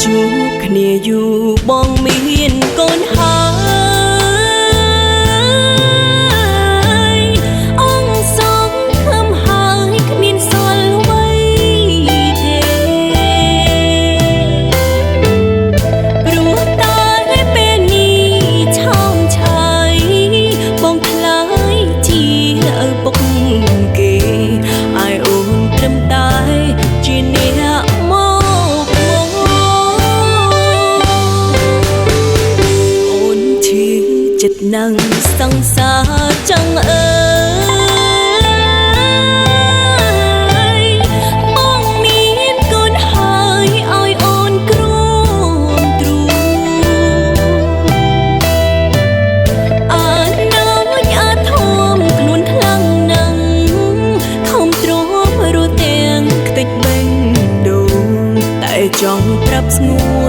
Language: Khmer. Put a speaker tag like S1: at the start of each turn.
S1: ជួបគ្នាយូរបងមានកូនហើយអង្គសងខំហើយគ្មានសល់អ្វីទេព្រោះតែពេលនេះឆោមឆាយបងខ្លាយជាឪពុកគេឲ្យអូនត្រឹមតែជាអ្នកចិត្តនឹងសង្សារចឹងអើយបងមានកូនហើយឲ្យអូនគ្រួមទ្រូងអាណោចអាធំខ្លួនខ្លាំងណាស់ខំទ្រាំរស់ទាំងខ្ទេចបេះដូងតែចង់ប្រាប់ស្ងួន